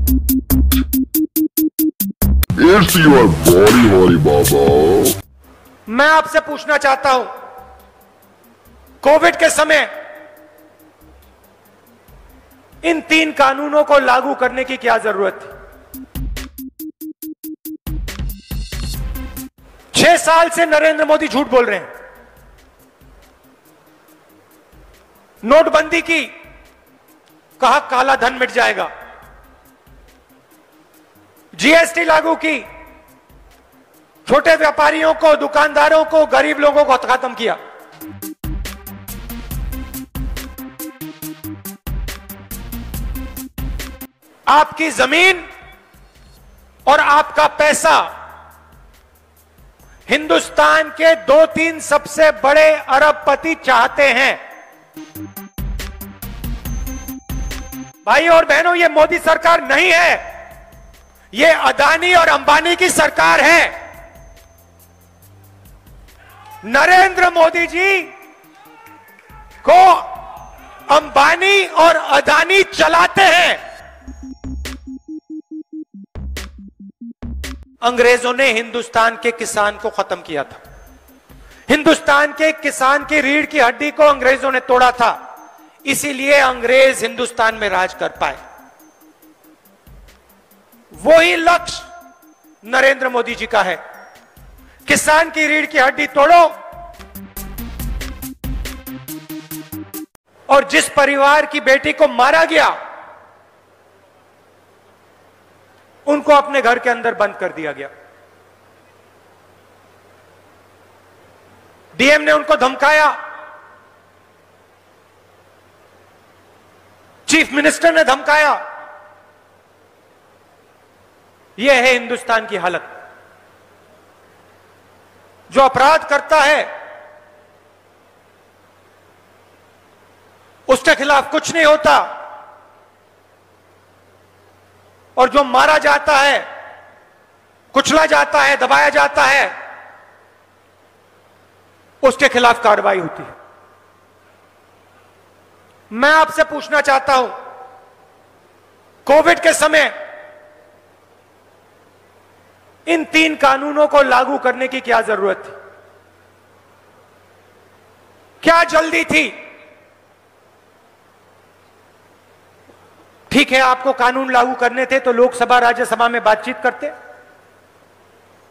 It's your body, Holy Baba. मैं आपसे पूछना चाहता हूं, कोविड के समय इन 3 कानूनों को लागू करने की क्या जरूरत थी? 6 साल से नरेंद्र मोदी झूठ बोल रहे हैं। नोटबंदी की, कहा काला धन मिट जाएगा। जीएसटी लागू की, छोटे व्यापारियों को, दुकानदारों को, गरीब लोगों को खत्म किया। आपकी जमीन और आपका पैसा हिंदुस्तान के 2-3 सबसे बड़े अरबपति चाहते हैं। भाई और बहनों, ये मोदी सरकार नहीं है, ये अदानी और अंबानी की सरकार है। नरेंद्र मोदी जी को अंबानी और अदानी चलाते हैं। अंग्रेजों ने हिंदुस्तान के किसान को खत्म किया था। हिंदुस्तान के किसान की रीढ़ की हड्डी को अंग्रेजों ने तोड़ा था, इसीलिए अंग्रेज हिंदुस्तान में राज कर पाए। वही लक्ष्य नरेंद्र मोदी जी का है। किसान की रीढ़ की हड्डी तोड़ो, और जिस परिवार की बेटी को मारा गया उनको अपने घर के अंदर बंद कर दिया गया। डीएम ने उनको धमकाया, चीफ मिनिस्टर ने धमकाया। यह है हिंदुस्तान की हालत। जो अपराध करता है उसके खिलाफ कुछ नहीं होता, और जो मारा जाता है, कुचला जाता है, दबाया जाता है, उसके खिलाफ कार्रवाई होती है। मैं आपसे पूछना चाहता हूं, कोविड के समय इन 3 कानूनों को लागू करने की क्या जरूरत थी? क्या जल्दी थी? ठीक है, आपको कानून लागू करने थे तो लोकसभा राज्यसभा में बातचीत करते।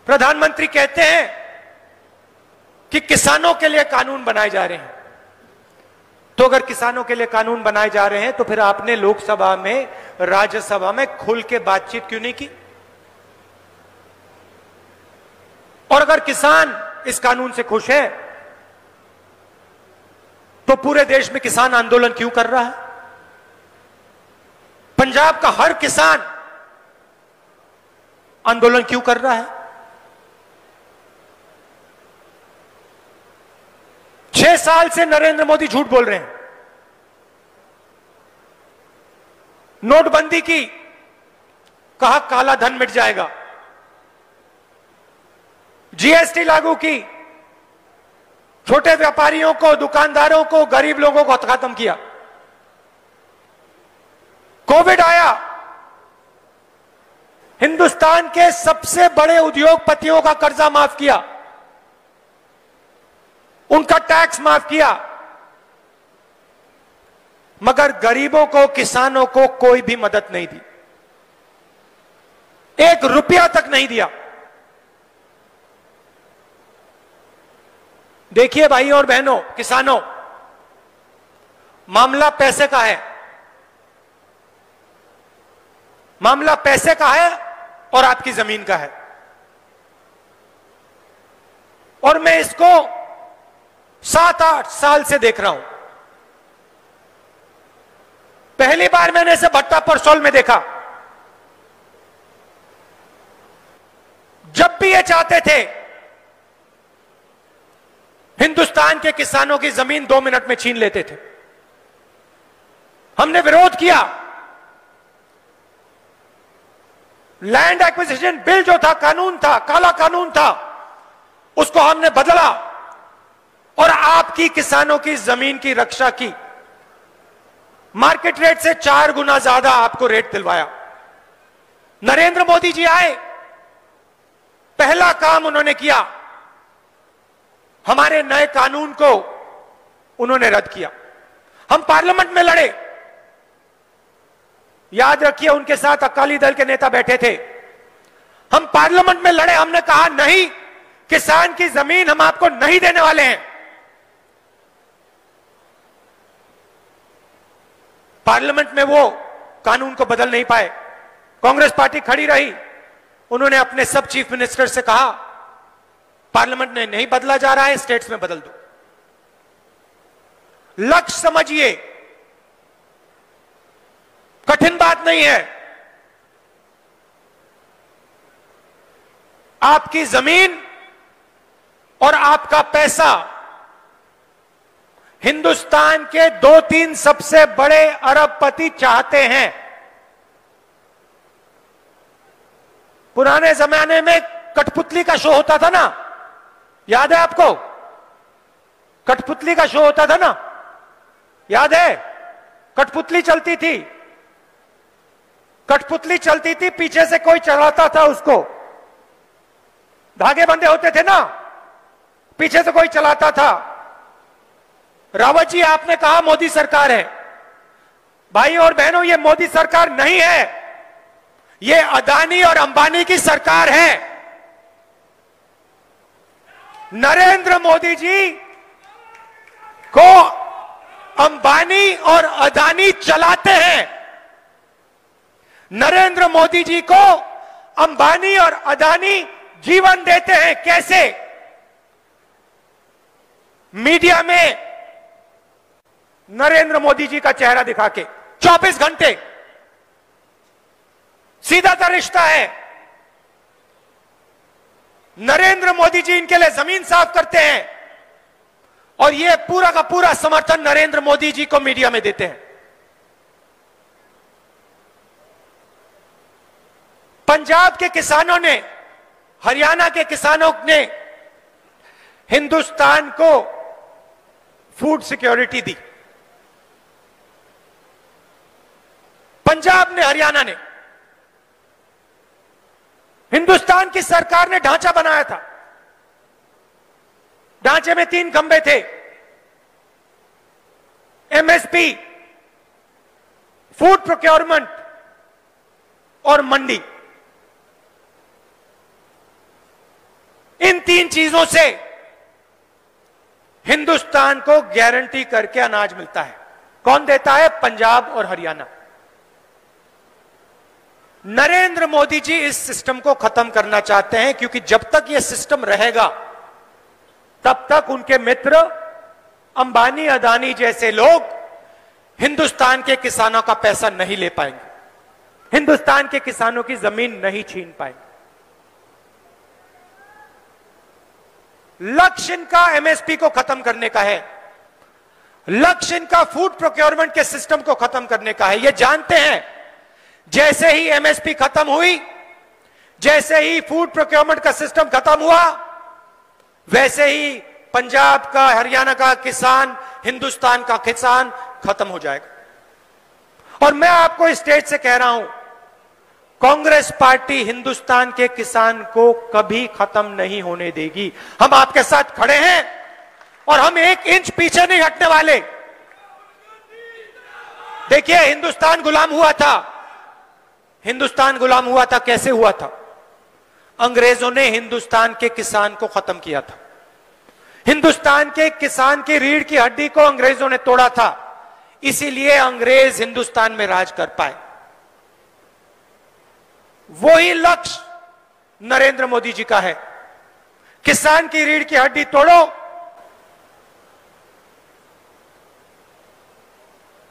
प्रधानमंत्री कहते हैं कि किसानों के लिए कानून बनाए जा रहे हैं, तो अगर किसानों के लिए कानून बनाए जा रहे हैं तो फिर आपने लोकसभा में, राज्यसभा में खुल के बातचीत क्यों नहीं की? और अगर किसान इस कानून से खुश है तो पूरे देश में किसान आंदोलन क्यों कर रहा है? पंजाब का हर किसान आंदोलन क्यों कर रहा है? 6 साल से नरेंद्र मोदी झूठ बोल रहे हैं। नोटबंदी की, कहा काला धन मिट जाएगा। जीएसटी लागू की, छोटे व्यापारियों को, दुकानदारों को, गरीब लोगों को खत्म किया। कोविड आया, हिंदुस्तान के सबसे बड़े उद्योगपतियों का कर्जा माफ किया, उनका टैक्स माफ किया, मगर गरीबों को, किसानों को कोई भी मदद नहीं दी। 1 रुपया तक नहीं दिया। देखिए भाई और बहनों, किसानों, मामला पैसे का है। मामला पैसे का है और आपकी जमीन का है। और मैं इसको 7-8 साल से देख रहा हूं। पहली बार मैंने इसे भट्टा परसोल में देखा। जब भी ये चाहते थे हिंदुस्तान के किसानों की जमीन 2 मिनट में छीन लेते थे। हमने विरोध किया। लैंड एक्विजिशन बिल जो था, कानून था, काला कानून था, उसको हमने बदला और आपकी किसानों की जमीन की रक्षा की। मार्केट रेट से 4 गुना ज्यादा आपको रेट दिलवाया। नरेंद्र मोदी जी आए, पहला काम उन्होंने किया, हमारे नए कानून को उन्होंने रद्द किया। हम पार्लियामेंट में लड़े, याद रखिए उनके साथ अकाली दल के नेता बैठे थे। हम पार्लियामेंट में लड़े, हमने कहा नहीं, किसान की जमीन हम आपको नहीं देने वाले हैं। पार्लियामेंट में वो कानून को बदल नहीं पाए, कांग्रेस पार्टी खड़ी रही। उन्होंने अपने सब चीफ मिनिस्टर से कहा पार्लियामेंट में नहीं बदला जा रहा है, स्टेट्स में बदल दो। लक्ष्य समझिए, कठिन बात नहीं है। आपकी जमीन और आपका पैसा हिंदुस्तान के 2-3 सबसे बड़े अरबपति चाहते हैं। पुराने जमाने में कठपुतली का शो होता था ना, याद है आपको? कठपुतली का शो होता था ना, याद है? कठपुतली चलती थी, कठपुतली चलती थी, पीछे से कोई चलाता था उसको, धागे बंधे होते थे ना, पीछे से कोई चलाता था। रावत जी, आपने कहा मोदी सरकार है। भाई और बहनों, ये मोदी सरकार नहीं है, ये अदानी और अंबानी की सरकार है। नरेंद्र मोदी जी को अंबानी और अदानी चलाते हैं। नरेंद्र मोदी जी को अंबानी और अदानी जीवन देते हैं। कैसे? मीडिया में नरेंद्र मोदी जी का चेहरा दिखा के 24 घंटे, सीधा सा रिश्ता है। नरेंद्र मोदी जी इनके लिए जमीन साफ करते हैं और ये पूरा का पूरा समर्थन नरेंद्र मोदी जी को मीडिया में देते हैं। पंजाब के किसानों ने, हरियाणा के किसानों ने हिंदुस्तान को फूड सिक्योरिटी दी। पंजाब ने, हरियाणा ने, हिंदुस्तान की सरकार ने ढांचा बनाया था। ढांचे में 3 खंबे थे, एमएसपी, फूड प्रोक्योरमेंट और मंडी। इन 3 चीजों से हिंदुस्तान को गारंटी करके अनाज मिलता है। कौन देता है? पंजाब और हरियाणा। नरेंद्र मोदी जी इस सिस्टम को खत्म करना चाहते हैं, क्योंकि जब तक यह सिस्टम रहेगा तब तक उनके मित्र अंबानी, अदानी जैसे लोग हिंदुस्तान के किसानों का पैसा नहीं ले पाएंगे, हिंदुस्तान के किसानों की जमीन नहीं छीन पाएंगे। लक्ष्य इनका एमएसपी को खत्म करने का है, लक्ष्य इनका फूड प्रोक्योरमेंट के सिस्टम को खत्म करने का है। ये जानते हैं जैसे ही एमएसपी खत्म हुई, जैसे ही फूड प्रोक्योरमेंट का सिस्टम खत्म हुआ, वैसे ही पंजाब का, हरियाणा का किसान, हिंदुस्तान का किसान खत्म हो जाएगा। और मैं आपको इस स्टेज से कह रहा हूं, कांग्रेस पार्टी हिंदुस्तान के किसान को कभी खत्म नहीं होने देगी। हम आपके साथ खड़े हैं और हम 1 इंच पीछे नहीं हटने वाले। देखिए, हिंदुस्तान गुलाम हुआ था। हिंदुस्तान गुलाम हुआ था, कैसे हुआ था? अंग्रेजों ने हिंदुस्तान के किसान को खत्म किया था। हिंदुस्तान के किसान की रीढ़ की हड्डी को अंग्रेजों ने तोड़ा था, इसीलिए अंग्रेज हिंदुस्तान में राज कर पाए। वही लक्ष्य नरेंद्र मोदी जी का है। किसान की रीढ़ की हड्डी तोड़ो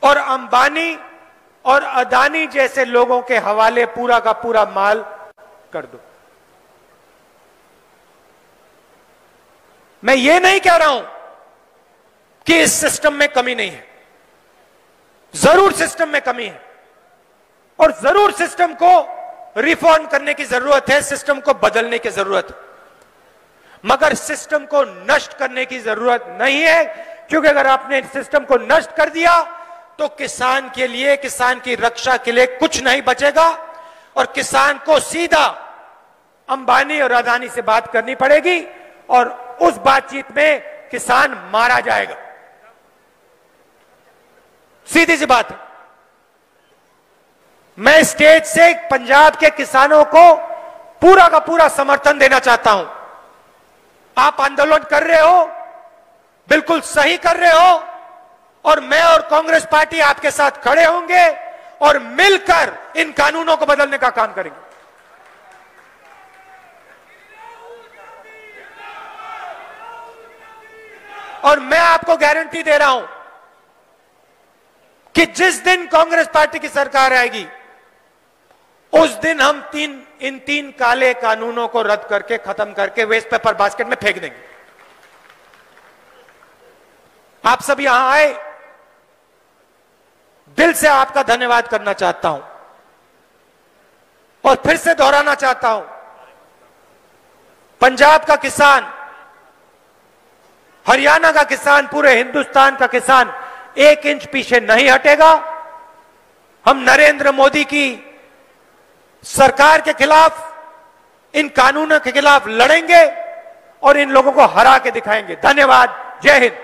और अंबानी और अदानी जैसे लोगों के हवाले पूरा का पूरा माल कर दो। मैं ये नहीं कह रहा हूं कि इस सिस्टम में कमी नहीं है, जरूर सिस्टम में कमी है और जरूर सिस्टम को रिफॉर्म करने की जरूरत है, सिस्टम को बदलने की जरूरत है, मगर सिस्टम को नष्ट करने की जरूरत नहीं है। क्योंकि अगर आपने सिस्टम को नष्ट कर दिया तो किसान के लिए, किसान की रक्षा के लिए कुछ नहीं बचेगा और किसान को सीधा अंबानी और अदानी से बात करनी पड़ेगी और उस बातचीत में किसान मारा जाएगा। सीधी सी बात है। मैं स्टेज से पंजाब के किसानों को पूरा का पूरा समर्थन देना चाहता हूं। आप आंदोलन कर रहे हो, बिल्कुल सही कर रहे हो, और मैं और कांग्रेस पार्टी आपके साथ खड़े होंगे और मिलकर इन कानूनों को बदलने का काम करेंगे। और मैं आपको गारंटी दे रहा हूं कि जिस दिन कांग्रेस पार्टी की सरकार आएगी उस दिन हम इन तीन काले कानूनों को रद्द करके, खत्म करके वेस्ट पेपर बास्केट में फेंक देंगे। आप सब यहां आए, दिल से आपका धन्यवाद करना चाहता हूं और फिर से दोहराना चाहता हूं, पंजाब का किसान, हरियाणा का किसान, पूरे हिंदुस्तान का किसान 1 इंच पीछे नहीं हटेगा। हम नरेंद्र मोदी की सरकार के खिलाफ, इन कानूनों के खिलाफ लड़ेंगे और इन लोगों को हरा के दिखाएंगे। धन्यवाद। जय हिंद।